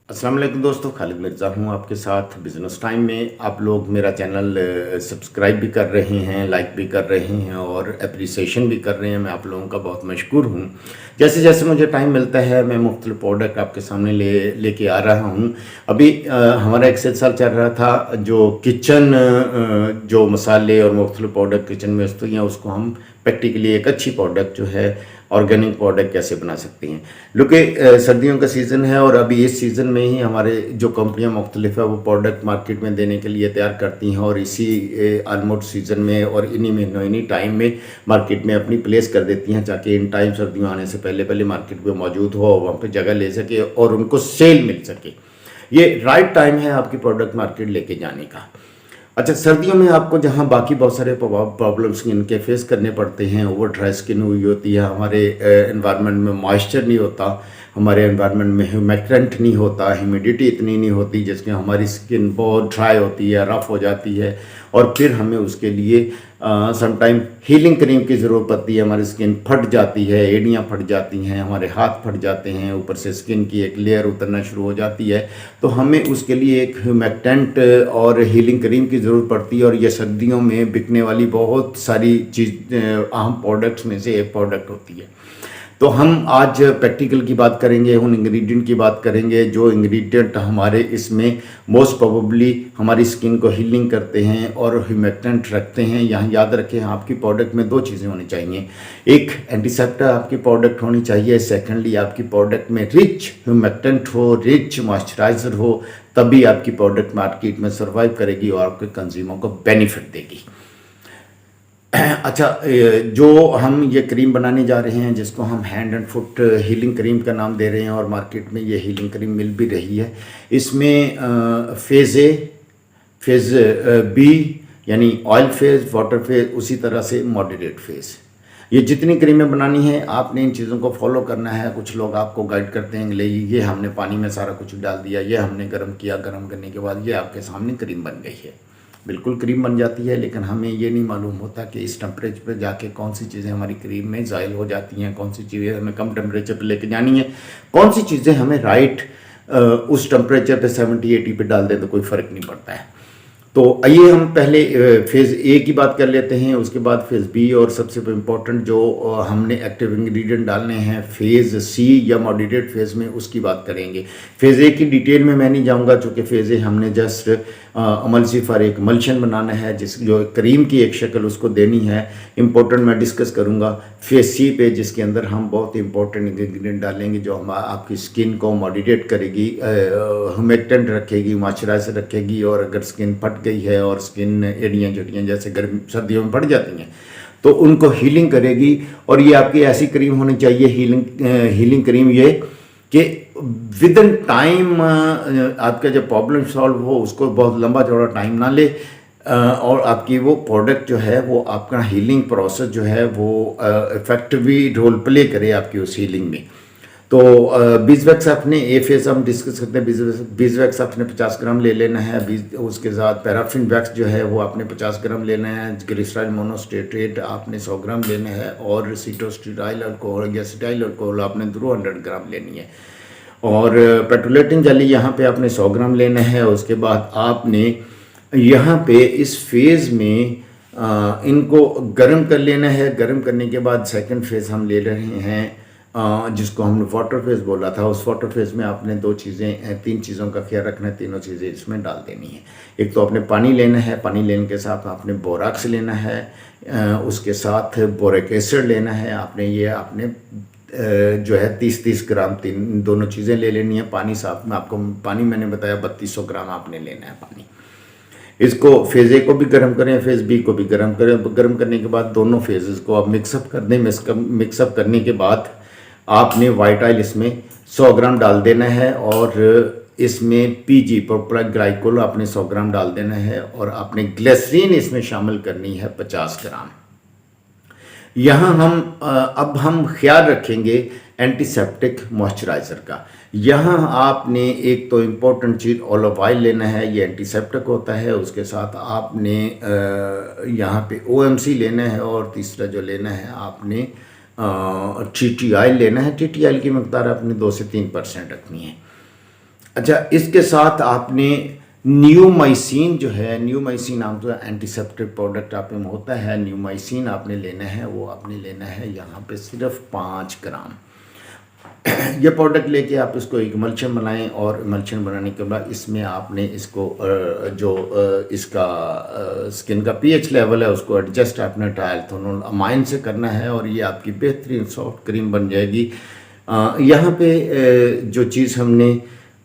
अस्सलाम वालेकुम दोस्तों, खालिद मिर्ज़ा हूँ आपके साथ बिज़नेस टाइम में। आप लोग मेरा चैनल सब्सक्राइब भी कर रहे हैं, लाइक भी कर रहे हैं और अप्रिसिएशन भी कर रहे हैं। मैं आप लोगों का बहुत मशकूर हूँ। जैसे जैसे मुझे टाइम मिलता है मैं मुख्तलिफ प्रोडक्ट आपके सामने लेके आ रहा हूँ। अभी हमारा एक सेल चल रहा था जो किचन जो मसाले और मुख्तलिफ प्रोडक्ट किचन में इस्तेमाल हैं उसको हम प्रैक्टिकली एक अच्छी प्रोडक्ट जो है ऑर्गेनिक प्रोडक्ट कैसे बना सकते हैं। क्योंकि सर्दियों का सीज़न है और अभी इस सीज़न में ही हमारे जो कंपनियां मुख्तलिफ है वो प्रोडक्ट मार्केट में देने के लिए तैयार करती हैं और इसी ऑलमोस्ट सीज़न में और इन्हीं महीनों इन्हीं टाइम में मार्केट में अपनी प्लेस कर देती हैं ताकि इन टाइम सर्दियों आने से पहले पहले मार्केट में मौजूद हो, वहाँ पर जगह ले सके और उनको सेल मिल सके। ये राइट टाइम है आपकी प्रोडक्ट मार्केट लेके जाने का। अच्छा, सर्दियों में आपको जहाँ बाकी बहुत सारे प्रॉब्लम्स स्किन के फेस करने पड़ते हैं, ओवर ड्राई स्किन हुई होती है, हमारे एनवायरनमेंट में मॉइस्चर नहीं होता, हमारे एनवायरनमेंट में ह्यूमिडेंट नहीं होता, ह्यूमिडिटी इतनी नहीं होती जिसमें हमारी स्किन बहुत ड्राई होती है, रफ हो जाती है और फिर हमें उसके लिए समटाइम हीलिंग क्रीम की ज़रूरत पड़ती है। हमारी स्किन फट जाती है, एड़ियाँ फट जाती हैं, हमारे हाथ फट जाते हैं, ऊपर से स्किन की एक लेयर उतरना शुरू हो जाती है। तो हमें उसके लिए एक ह्यूमेक्टेंट और हीलिंग क्रीम की ज़रूरत पड़ती है और ये सर्दियों में बिकने वाली बहुत सारी चीज़ अहम प्रोडक्ट्स में से एक प्रोडक्ट होती है। तो हम आज प्रैक्टिकल की बात करेंगे, उन इंग्रेडिएंट की बात करेंगे जो इंग्रेडिएंट हमारे इसमें मोस्ट प्रोबेबली हमारी स्किन को हीलिंग करते हैं और ह्यूमेक्टेंट रखते हैं। यहाँ याद रखें आपकी प्रोडक्ट में दो चीज़ें होनी चाहिए, एक एंटीसेप्टिक आपकी प्रोडक्ट होनी चाहिए, सेकेंडली आपकी प्रोडक्ट में रिच ह्यूमेक्टेंट हो, रिच मॉइस्चराइज़र हो, तभी आपकी प्रोडक्ट मार्केट में सर्वाइव करेगी और आपके कंज्यूमर को बेनिफिट देगी। अच्छा, जो हम ये क्रीम बनाने जा रहे हैं जिसको हम hand and foot healing cream का नाम दे रहे हैं और मार्केट में ये हीलिंग क्रीम मिल भी रही है। इसमें फेज़ ए, फेज़ बी यानी ऑयल फेज़, वाटर फेज़, उसी तरह से मॉडरेट फेज़, ये जितनी क्रीमें बनानी है आपने इन चीज़ों को फॉलो करना है। कुछ लोग आपको गाइड करते हैं ले ये हमने पानी में सारा कुछ डाल दिया, ये हमने गर्म किया, गर्म करने के बाद ये आपके सामने क्रीम बन गई है। बिल्कुल क्रीम बन जाती है, लेकिन हमें ये नहीं मालूम होता कि इस टेम्परेचर पे जाके कौन सी चीज़ें हमारी क्रीम में ज़ायल हो जाती हैं, कौन सी चीज़ें हमें कम टेम्परेचर पे लेके जानी है, कौन सी चीज़ें हमें राइट उस टेम्परेचर पे 70-80 पे डाल दें तो कोई फ़र्क नहीं पड़ता है। तो आइए हम पहले फेज़ ए की बात कर लेते हैं, उसके बाद फेज़ बी और सबसे इम्पोर्टेंट जो हमने एक्टिव इंग्रेडिएंट डालने हैं फेज़ सी या मॉडरेट फेज़ में, उसकी बात करेंगे। फेज़ ए की डिटेल में मैं नहीं जाऊंगा चूँकि फेज़ ए हमने जस्ट अमल सिफर एक मल्शन बनाना है जिस जो क्रीम की एक शक्ल उसको देनी है। इम्पोर्टेंट मैं डिस्कस करूँगा फेज़ सी पे जिसके अंदर हम बहुत इंपॉर्टेंट इंग्रेडिएंट डालेंगे जो हम आपकी स्किन को मॉडरेट करेगी, ह्यूमेक्टेंट रखेगी, मॉइस्चराइजर रखेगी और अगर स्किन फट गई है और स्किन एड़ियाँ झुड़ियाँ जैसे गर्म सर्दियों में फट जाती हैं तो उनको हीलिंग करेगी। और ये आपकी ऐसी क्रीम होनी चाहिए हीलिंग क्रीम ये कि विद इन टाइम आपका जब प्रॉब्लम सॉल्व हो उसको बहुत लंबा चौड़ा टाइम ना ले और आपकी वो प्रोडक्ट जो है वो आपका हीलिंग प्रोसेस जो है वो इफेक्टिवली रोल प्ले करे आपकी उस हीलिंग में। तो बीजवैक्स आपने ए फेस हम डिस्कस करते हैं। बीजवैक्स आपने 50 ग्राम ले लेना है। उसके साथ पैराफिन वैक्स जो है वो आपने 50 ग्राम लेना है। ग्लिसराइल मोनोस्टेट्रेट आपने 100 ग्राम लेना है और सीटोस्टेराइल अल्कोहल या सिटाइल अल्कोहल आपने 200 ग्राम लेनी है। और पेट्रोलेटिन जेली यहाँ पे आपने 100 ग्राम लेना है। उसके बाद आपने यहाँ पे इस फेज़ में इनको गर्म कर लेना है। गर्म करने के बाद सेकंड फेज़ हम ले रहे हैं जिसको हमने वाटर फेज़ बोला था। उस वाटर फेज़ में आपने तीन चीज़ों का ख्याल रखना है, तीनों चीज़ें इसमें डाल देनी है। एक तो आपने पानी लेना है, पानी लेने के साथ आपने बोराक्स लेना है, उसके साथ बोरिक एसिड लेना है। आपने जो है 30-30 ग्राम दोनों चीज़ें ले लेनी है। पानी साथ में आपको पानी मैंने बताया 3200 ग्राम आपने लेना है पानी। इसको फेज़ ए को भी गर्म करें, फेज़ बी को भी गर्म करें। गर्म करने के बाद दोनों फेजेस को आप मिक्सअप कर दें। मिक्सअप करने के बाद आपने वाइट ऑयल इसमें 100 ग्राम डाल देना है और इसमें पीजी प्रोपिल ग्लाइकोल आपने 100 ग्राम डाल देना है और आपने ग्लिसरीन इसमें शामिल करनी है 50 ग्राम। यहाँ अब हम ख्याल रखेंगे एंटीसेप्टिक मॉइस्चराइज़र का। यहाँ आपने एक तो इम्पोर्टेंट चीज़ ऑलिव ऑयल लेना है, ये एंटीसेप्टिक होता है। उसके साथ आपने यहाँ पे OMC लेना है और तीसरा जो लेना है आपने TT ऑयल लेना है। TT ऑयल की मकदार आपने 2 से 3% रखनी है। अच्छा, इसके साथ आपने न्यूमाइसिन जो है, न्यूमाइसिन नाम तो एंटीसेप्टिक प्रोडक्ट आप में होता है, न्यूमाइसिन आपने लेना है, वो आपने लेना है यहाँ पे सिर्फ 5 ग्राम। ये प्रोडक्ट लेके आप इसको एक इमल्शन बनाएं, और इमल्शन बनाने के बाद इसमें आपने इसको इसका स्किन का पीएच लेवल है उसको एडजस्ट आपने ट्रायथोनोल अमाइन से करना है, और ये आपकी बेहतरीन सॉफ्ट क्रीम बन जाएगी। यहाँ पे जो चीज़ हमने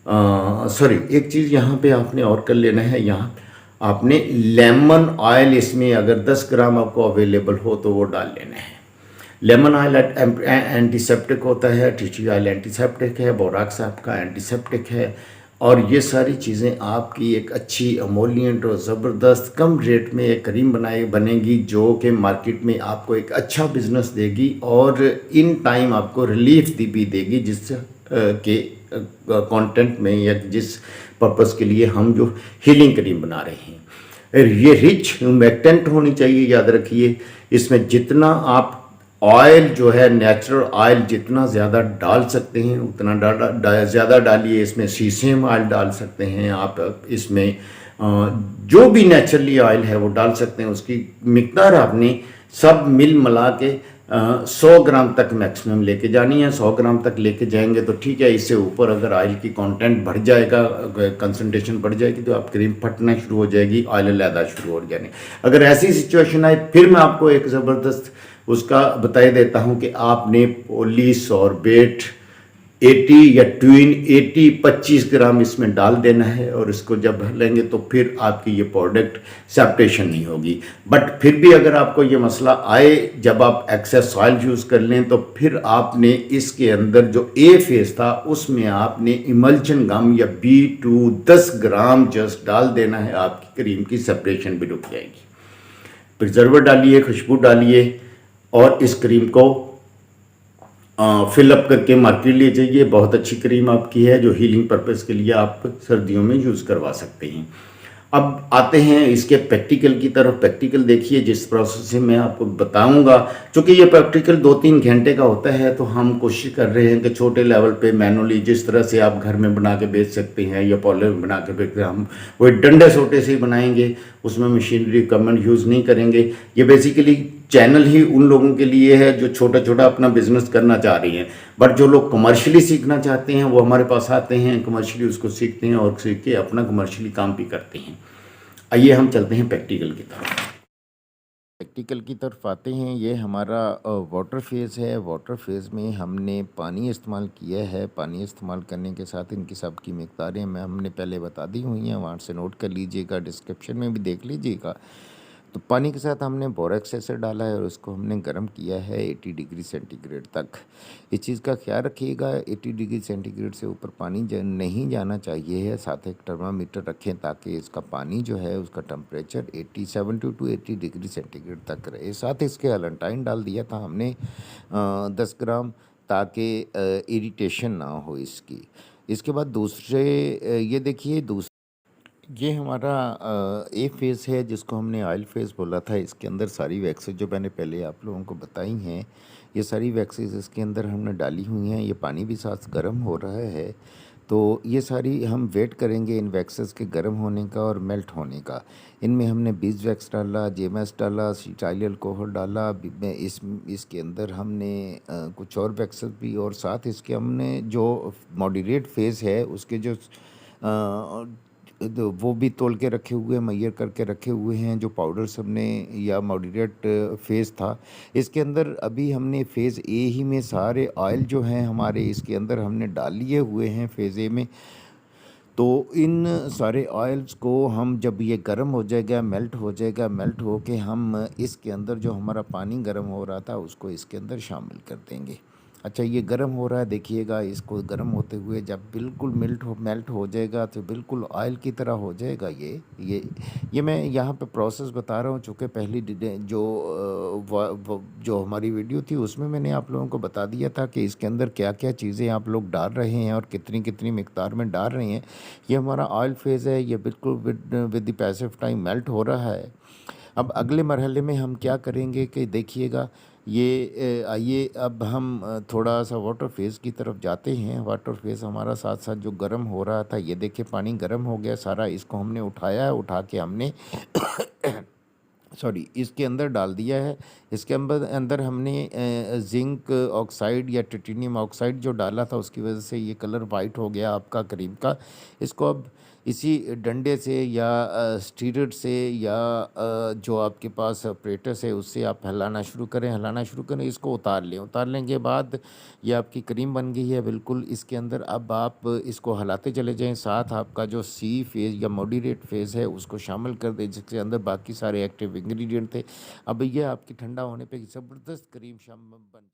सॉरी, एक चीज़ यहाँ पे आपने और कर लेना है, यहाँ आपने लेमन ऑयल इसमें अगर 10 ग्राम आपको अवेलेबल हो तो वो डाल लेना है। लेमन ऑयल एंटीसेप्टिक होता है, टिची ऑयल एंटीसेप्टिक है, बोराक्स आपका एंटीसेप्टिक है, और ये सारी चीज़ें आपकी एक अच्छी अमोलियंट और ज़बरदस्त कम रेट में एक क्रीम बनेगी जो कि मार्केट में आपको एक अच्छा बिजनेस देगी और इन टाइम आपको रिलीफ भी देगी, जिससे के कंटेंट में या जिस पर्पस के लिए हम जो हीलिंग क्रीम बना रहे हैं। ये रिच ह्यूमेक्टेंट होनी चाहिए, याद रखिए। इसमें जितना आप ऑयल जो है, नेचुरल ऑयल जितना ज़्यादा डाल सकते हैं उतना ज़्यादा डालिए। इसमें सीसेम ऑयल डाल सकते हैं आप, इसमें जो भी नेचुरली ऑयल है वो डाल सकते हैं। उसकी मिकदार आपने सब मिल मिला के 100 ग्राम तक मैक्सिमम लेके जानी है। 100 ग्राम तक लेके जाएंगे तो ठीक है। इससे ऊपर अगर ऑयल की कंटेंट बढ़ जाएगा, कंसंट्रेशन बढ़ जाएगी, तो आप क्रीम फटना शुरू हो जाएगी, ऑयल लहदा शुरू हो जाने। अगर ऐसी सिचुएशन आए फिर मैं आपको एक ज़बरदस्त उसका बता देता हूं कि आपने पॉलीसॉर्बेट 80 या ट्विन 80-25 ग्राम इसमें डाल देना है, और इसको जब भर लेंगे तो फिर आपकी ये प्रोडक्ट सेप्टेशन नहीं होगी। बट फिर भी अगर आपको ये मसला आए जब आप एक्सेस ऑयल यूज़ कर लें, तो फिर आपने इसके अंदर जो ए फेस था उसमें आपने इमल्शन गम या B2 10 ग्राम जस्ट डाल देना है। आपकी क्रीम की सेपरेशन भी रुक जाएगी। प्रिजर्वर डालिए, खुशबू डालिए, और इस क्रीम को फिल अप करके मार्केट ले जाइए। बहुत अच्छी क्रीम आपकी है जो हीलिंग पर्पस के लिए आप सर्दियों में यूज़ करवा सकते हैं। अब आते हैं इसके प्रैक्टिकल की तरफ। प्रैक्टिकल देखिए, जिस प्रोसेस से मैं आपको बताऊंगा, चूँकि ये प्रैक्टिकल 2-3 घंटे का होता है, तो हम कोशिश कर रहे हैं कि छोटे लेवल पे मैनुअली जिस तरह से आप घर में बना के बेच सकते हैं या पॉलर में बना के बेचते हैं, हम वही डंडे सोटे से ही बनाएंगे, उसमें मशीनरी इक्विपमेंट यूज़ नहीं करेंगे। ये बेसिकली चैनल ही उन लोगों के लिए है जो छोटा छोटा अपना बिजनेस करना चाह रही हैं। बट जो लोग कमर्शियली सीखना चाहते हैं वो हमारे पास आते हैं, कमर्शियली उसको सीखते हैं और सीख के अपना कमर्शियली काम भी करते हैं। आइए हम चलते हैं प्रैक्टिकल की तरफ। प्रैक्टिकल की तरफ आते हैं। ये हमारा वाटर फेज़ है। वाटर फेज़ में हमने पानी इस्तेमाल किया है। पानी इस्तेमाल करने के साथ इनकी सब की मिकदारें मैं हमने पहले बता दी हुई हैं, वहाँ से नोट कर लीजिएगा, डिस्क्रिप्शन में भी देख लीजिएगा। तो पानी के साथ हमने बोरेक्स एसिड डाला है और उसको हमने गर्म किया है 80 डिग्री सेंटीग्रेड तक। इस चीज़ का ख्याल रखिएगा, 80 डिग्री सेंटीग्रेड से ऊपर पानी नहीं जाना चाहिए है। साथ एक थर्मामीटर रखें ताकि इसका पानी जो है उसका टेम्परेचर 70 to 80 डिग्री सेंटीग्रेड तक रहे। साथ इसके एलेंटाइन डाल दिया था हमने 10 ग्राम, ताकि इरिटेशन ना हो इसकी। इसके बाद दूसरे ये देखिए, ये हमारा ए फेज़ है जिसको हमने ऑयल फेज़ बोला था। इसके अंदर सारी वैक्सेस जो मैंने पहले आप लोगों को बताई हैं, ये सारी वैक्सेस इसके अंदर हमने डाली हुई हैं। ये पानी भी साथ गर्म हो रहा है, तो ये सारी हम वेट करेंगे इन वैक्सेस के गर्म होने का और मेल्ट होने का। इनमें हमने बीज वैक्स डाला, जेमस डाला, सीटाइल अल्कोहल डाला। इसके अंदर हमने कुछ और वैक्सेस भी, और साथ इसके हमने जो मॉडरेट फेज़ है उसके जो वो भी तोल के रखे हुए, मैयर करके रखे हुए हैं, जो पाउडर्स हमने या मॉडरेट फेज़ था। इसके अंदर अभी हमने फ़ेज़ ए ही में सारे ऑयल जो हैं हमारे इसके अंदर हमने डाल लिए हुए हैं फ़ेज़ ए में। तो इन सारे ऑयल्स को हम जब ये गर्म हो जाएगा, मेल्ट हो जाएगा, मेल्ट हो के हम इसके अंदर जो हमारा पानी गर्म हो रहा था उसको इसके अंदर शामिल कर देंगे। अच्छा, ये गर्म हो रहा है, देखिएगा इसको गर्म होते हुए जब बिल्कुल मेल्ट हो जाएगा तो बिल्कुल ऑयल की तरह हो जाएगा। ये मैं यहाँ पे प्रोसेस बता रहा हूँ, चूँकि पहली जो हमारी वीडियो थी उसमें मैंने आप लोगों को बता दिया था कि इसके अंदर क्या क्या चीज़ें आप लोग डाल रहे हैं और कितनी कितनी मिकदार में डाल रहे हैं। ये हमारा ऑयल फेज़ है, ये बिल्कुल with the passive time melt हो रहा है। अब अगले मरहले में हम क्या करेंगे कि देखिएगा, ये आइए अब हम थोड़ा सा वाटर फेज़ की तरफ जाते हैं। वाटर फेज़ हमारा साथ साथ जो गर्म हो रहा था, ये देखिए पानी गर्म हो गया सारा, इसको हमने उठाया है, उठा के हमने सॉरी इसके अंदर डाल दिया है। इसके अंदर अंदर हमने जिंक ऑक्साइड या टिटेनियम ऑक्साइड जो डाला था, उसकी वजह से ये कलर वाइट हो गया आपका करीम का। इसको अब इसी डंडे से या स्टीरर से या जो आपके पास ऑपरेटस है उससे आप हिलाना शुरू करें, हिलाना शुरू करें, इसको उतार लें। उतार लेने के बाद ये आपकी क्रीम बन गई है बिल्कुल। इसके अंदर अब आप इसको हिलाते चले जाएं, साथ आपका जो सी फेज़ या मॉडरेट फेज़ है उसको शामिल कर दें, जिसके अंदर बाकी सारे एक्टिव इंग्रेडिएंट थे। अब ये आपकी ठंडा होने पे ज़बरदस्त क्रीम शाम बन